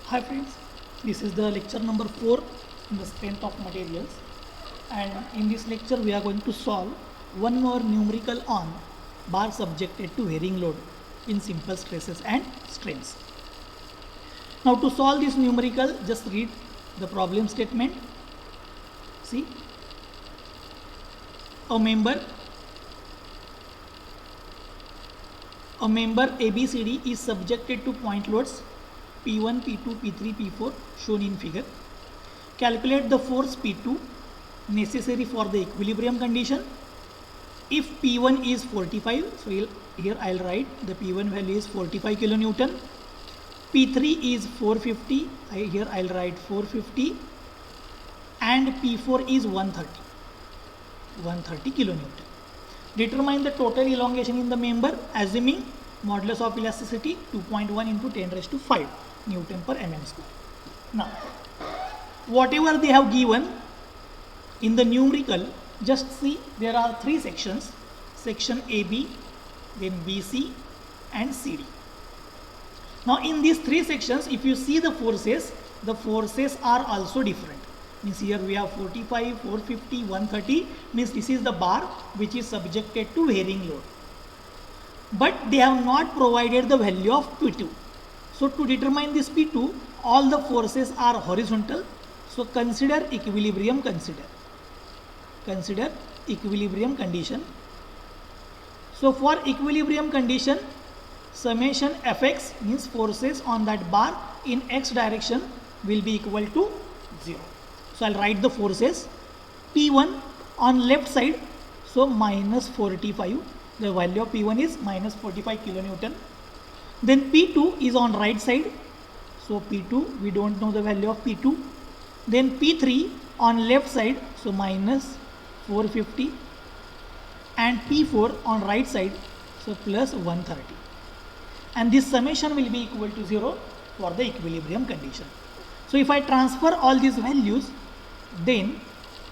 Hi friends, this is the lecture number 4 in the strength of materials, and in this lecture we are going to solve one more numerical on bar subjected to varying load in simple stresses and strains. Now to solve this numerical, just read the problem statement. See, a member ABCD is subjected to point loads P1, P2, P3, P4 shown in figure. Calculate the force P2 necessary for the equilibrium condition. If P1 is 45, so here I'll write the P1 value is 45 kilonewton. P3 is 450, here I'll write 450, and P4 is 130 kilonewton. Determine the total elongation in the member assuming modulus of elasticity 2.1 into 10 raised to 5 Newton per mm square. Now, whatever they have given in the numerical, just see there are three sections, section AB, then BC and CD. Now in these three sections, if you see the forces are also different. Means here we have 45, 450, 130, means this is the bar which is subjected to varying load. But they have not provided the value of P2. So to determine this P2, all the forces are horizontal. So consider equilibrium condition. So for equilibrium condition, summation Fx means forces on that bar in x direction will be equal to 0. So I'll write the forces. P1 on left side, so minus 45. The value of P1 is minus 45 kilonewton. Then P2 is on right side. So P2, we don't know the value of P2. Then P3 on left side, so minus 450. And P4 on right side, so plus 130. And this summation will be equal to 0 for the equilibrium condition. So if I transfer all these values, then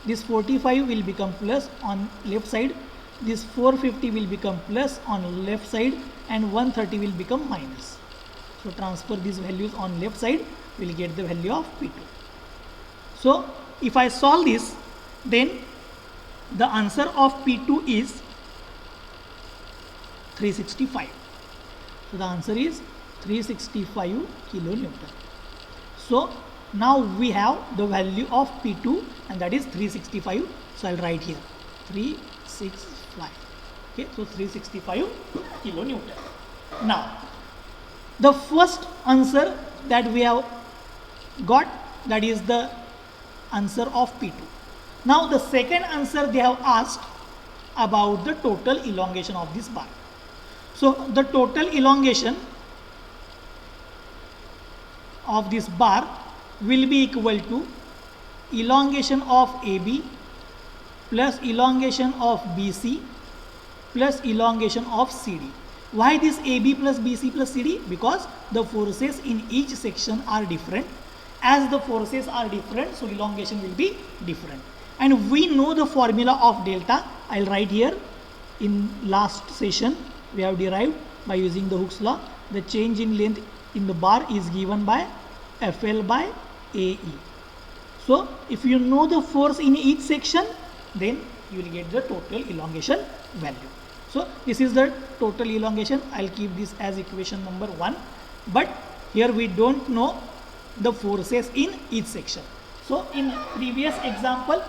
this 45 will become plus on left side, this 450 will become plus on left side, and 130 will become minus. So transfer these values on left side, we will get the value of P2. So if I solve this, then the answer of P2 is 365. So the answer is 365 kilonewton. So now we have the value of P2 and that is 365. So I'll write here 365. Okay, so 365 kilonewton. Now the first answer that we have got, that is the answer of P2. Now the second answer they have asked about the total elongation of this bar. So the total elongation of this bar will be equal to elongation of AB plus elongation of BC plus elongation of CD. Why this AB plus BC plus CD? Because the forces in each section are different. As the forces are different, so elongation will be different. And we know the formula of delta. I'll write here. In last session we have derived by using the Hooke's law. The change in length in the bar is given by FL by AE. So if you know the force in each section, then you will get the total elongation value. So this is the total elongation. I'll keep this as equation number 1. But here we don't know the forces in each section. So in previous example,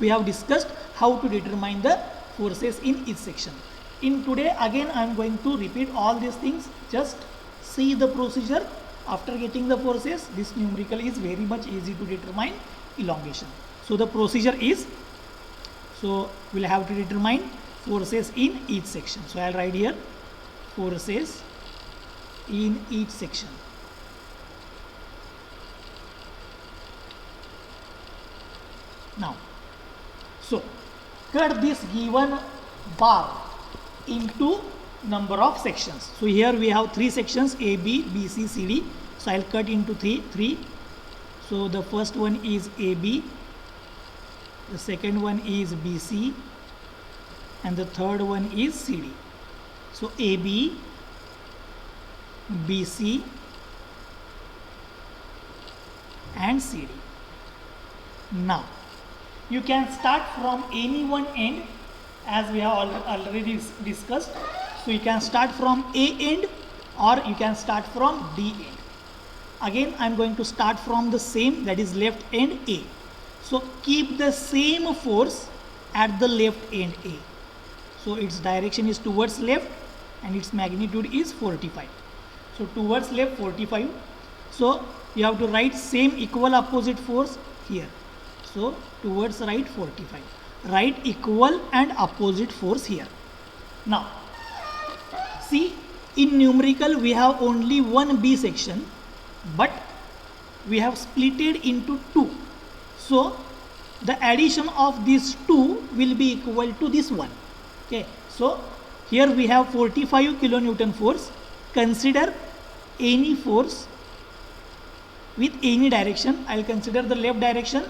we have discussed how to determine the forces in each section. In today again I am going to repeat all these things. Just see the procedure. After getting the forces, this numerical is very much easy to determine elongation. So the procedure is, so we'll have to determine forces in each section. So I'll write here forces in each section. Now, so cut this given bar into number of sections. So here we have three sections, A, B, B, C, C, D. So I'll cut into three. So the first one is AB, the second one is BC, and the third one is CD. So AB, BC, and CD. Now you can start from any one end, as we have already discussed. So you can start from A end or you can start from D end. Again I am going to start from the same, that is left end A. So keep the same force at the left end A. So its direction is towards left and its magnitude is 45. So towards left 45. So you have to write same equal opposite force here. So towards right 45. Write equal and opposite force here. Now see, in numerical we have only one B section, but we have split it into two. So the addition of these two will be equal to this one. Okay, so here we have 45 kilonewton force. Consider any force with any direction. I will consider the left direction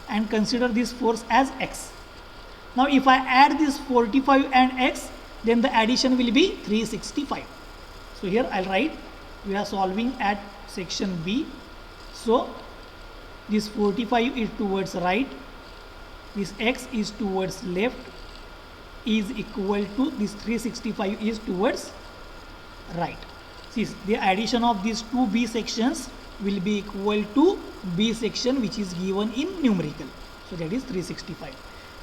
and consider this force as x. Now if I add this 45 and x, then the addition will be 365. So here I will write, we are solving at section B. So this 45 is towards right, this x is towards left, is equal to this 365 is towards right. See, the addition of these two B sections will be equal to B section which is given in numerical. So that is 365.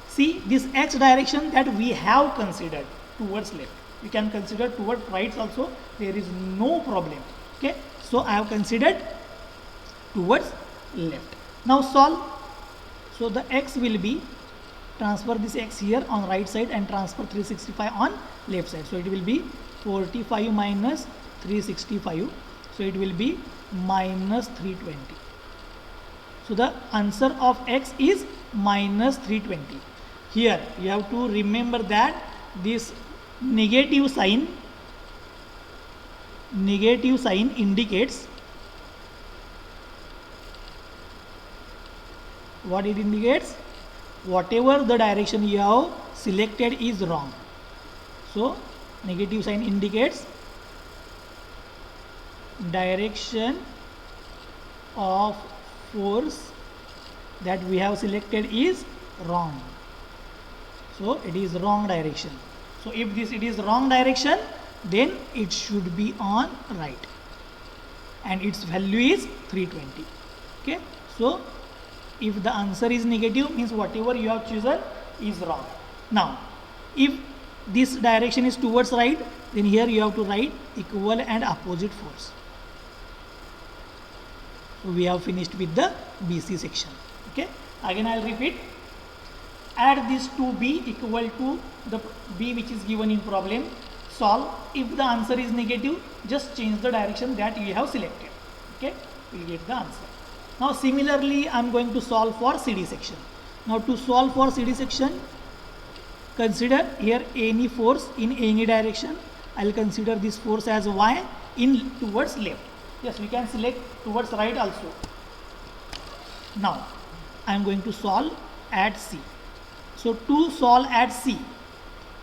See, this x direction that we have considered towards left, we can consider towards right also, there is no problem. Okay, so I have considered towards left. Now solve. So the x will be, transfer this x here on right side and transfer 365 on left side. So it will be 45 minus 365. So it will be minus 320. So the answer of x is minus 320. Here you have to remember that this negative sign indicates, what it indicates? Whatever the direction you have selected is wrong. So negative sign indicates direction of force that we have selected is wrong. So it is wrong direction. So if it is wrong direction, then it should be on right and its value is 320. Okay, so if the answer is negative, means whatever you have chosen is wrong. Now if this direction is towards right, then here you have to write equal and opposite force. So we have finished with the BC section. Okay, again I will repeat. Add this to B equal to the B which is given in problem. Solve. If the answer is negative, just change the direction that you have selected. Okay, we will get the answer. Now similarly I am going to solve for CD section. Now to solve for CD section, consider here any force in any direction. I will consider this force as y in towards left. Yes, we can select towards right also. Now I am going to solve at C. So to solve at C,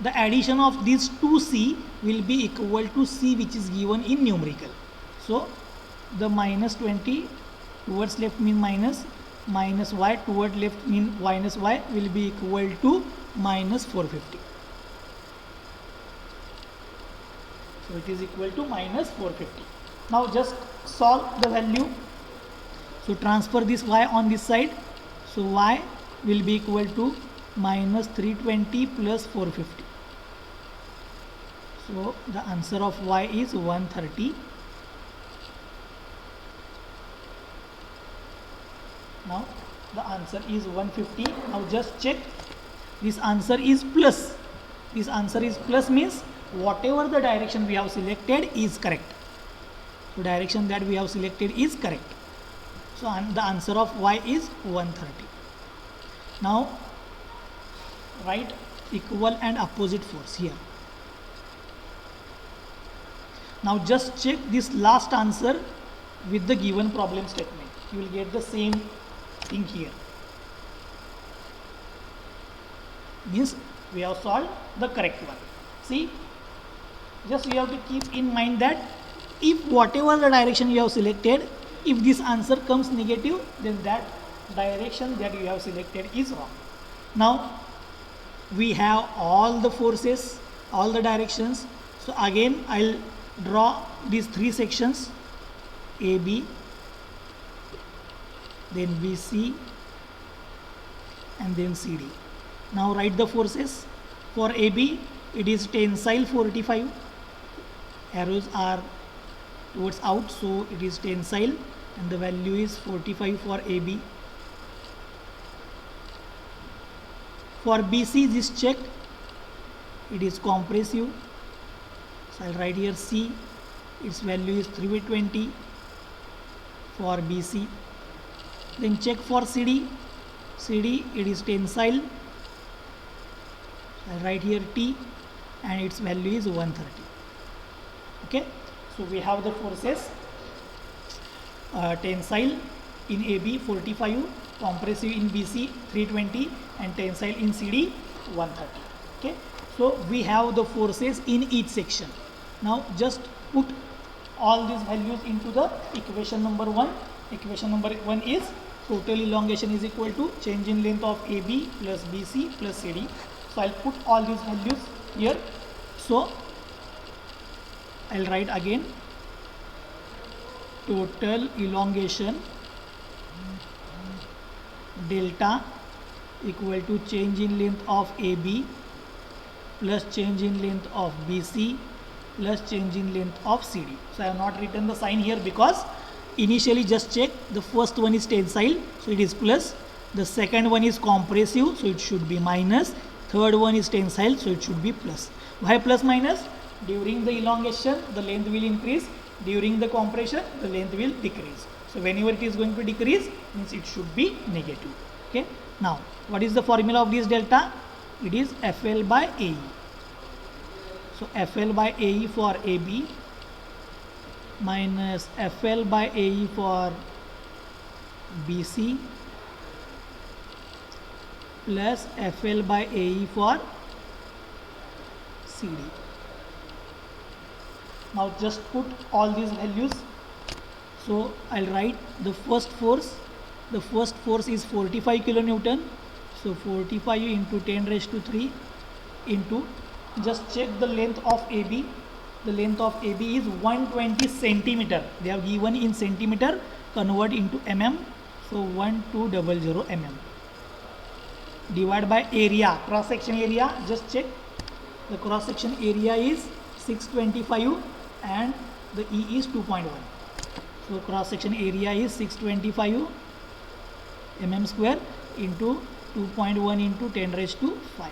the addition of these two C will be equal to C which is given in numerical. So the minus 20 towards left mean minus, minus y toward left mean minus y will be equal to minus 450. So it is equal to minus 450. Now just solve the value. So transfer this y on this side. So y will be equal to minus 320 plus 450. So the answer of y is 130. Now the answer is 150. Now just check. This answer is plus. This answer is plus means whatever the direction we have selected is correct. So direction that we have selected is correct. So the answer of y is 130. Now write equal and opposite force here. Now just check this last answer with the given problem statement. You will get the same thing here. Means we have solved the correct one. See, just you have to keep in mind that if whatever the direction you have selected, If this answer comes negative, then that direction that you have selected is wrong. Now we have all the forces, all the directions. So again I'll draw these three sections, AB, then BC, and then CD. Now write the forces. For AB, it is tensile 45. Arrows are towards out, so it is tensile, and the value is 45 for AB. For BC, this check, it is compressive. So I'll write here C, its value is 320 for BC. Then check for CD. CD, it is tensile. I'll write here T, and its value is 130. Okay, so we have the forces, tensile in AB 45, compressive in BC 320, and tensile in CD 130. Okay, so we have the forces in each section. Now just put all these values into the equation number 1. Equation number 1 is total elongation is equal to change in length of AB plus BC plus CD. So I'll put all these values here. So I'll write again total elongation delta equal to change in length of AB plus change in length of BC plus change in length of CD. So I have not written the sign here because initially just check, the first one is tensile, so it is plus, the second one is compressive, so it should be minus, third one is tensile, so it should be plus. Why plus minus? During the elongation the length will increase, during the compression the length will decrease. So whenever it is going to decrease, means it should be negative. Okay, now what is the formula of this delta? It is FL by AE. So FL by AE for AB minus FL by AE for BC plus FL by AE for CD. Now just put all these values. So I'll write the first force. The first force is 45 kilonewton. So 45 into 10 raised to 3 into, just check the length of AB. The length of AB is 120 centimeter. They have given in centimeter, convert into mm. So 1200 mm. Divide by area, cross section area. Just check, the cross section area is 625 and the E is 2.1. So cross section area is 625 mm square into 2.1 into 10 raised to 5.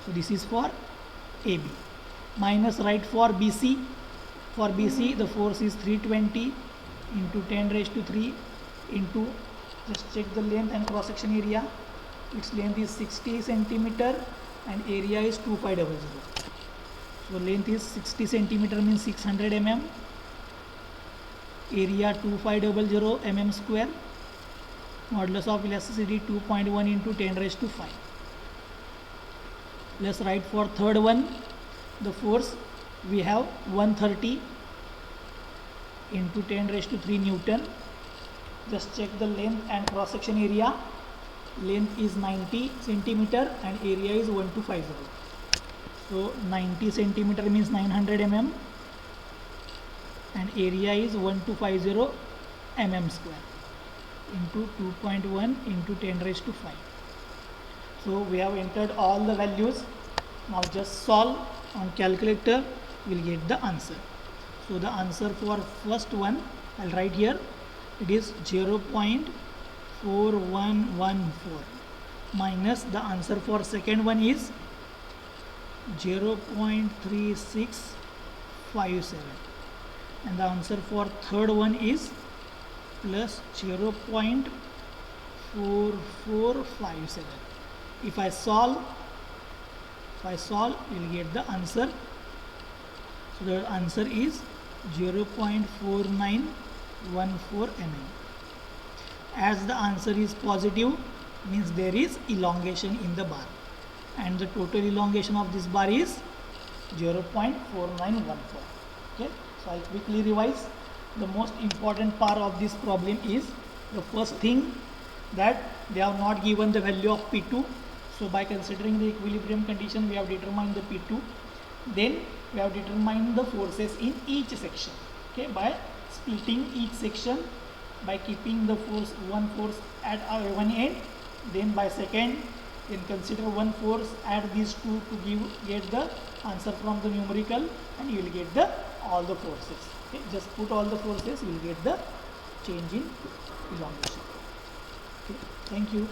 So this is for AB. Minus right for BC. For BC the force is 320 into 10 raised to 3 into, just check the length and cross section area. Its length is 60 centimeter and area is 2500. So length is 60 centimeter means 600 mm. Area 2500 mm square. Modulus of elasticity 2.1 into 10 raised to 5. Let's write for third one. The force we have 130 into 10 raised to 3 Newton. Just check the length and cross section area. Length is 90 centimeter and area is 1250. So 90 centimeter means 900 mm and area is 1250 mm square into 2.1 into 10 raised to 5. So we have entered all the values. Now just solve on calculator, we will get the answer. So the answer for first one, I'll write here, it is 0.4114 minus the answer for second one is 0.3657 and the answer for third one is plus 0.4457. If I solve, you will get the answer. So the answer is 0.4914 mm. As the answer is positive, means there is elongation in the bar, and the total elongation of this bar is 0.4914. Okay, so I quickly revise. the most important part of this problem is the first thing, that they have not given the value of P2. So by considering the equilibrium condition, we have determined the P2. Then we have determined the forces in each section. Okay, by splitting each section, by keeping the one force at one end, then by second, then consider one force, add these two to get the answer from the numerical, and you will get the all the forces. Okay, just put all the forces, you will get the change in elongation. Okay, thank you.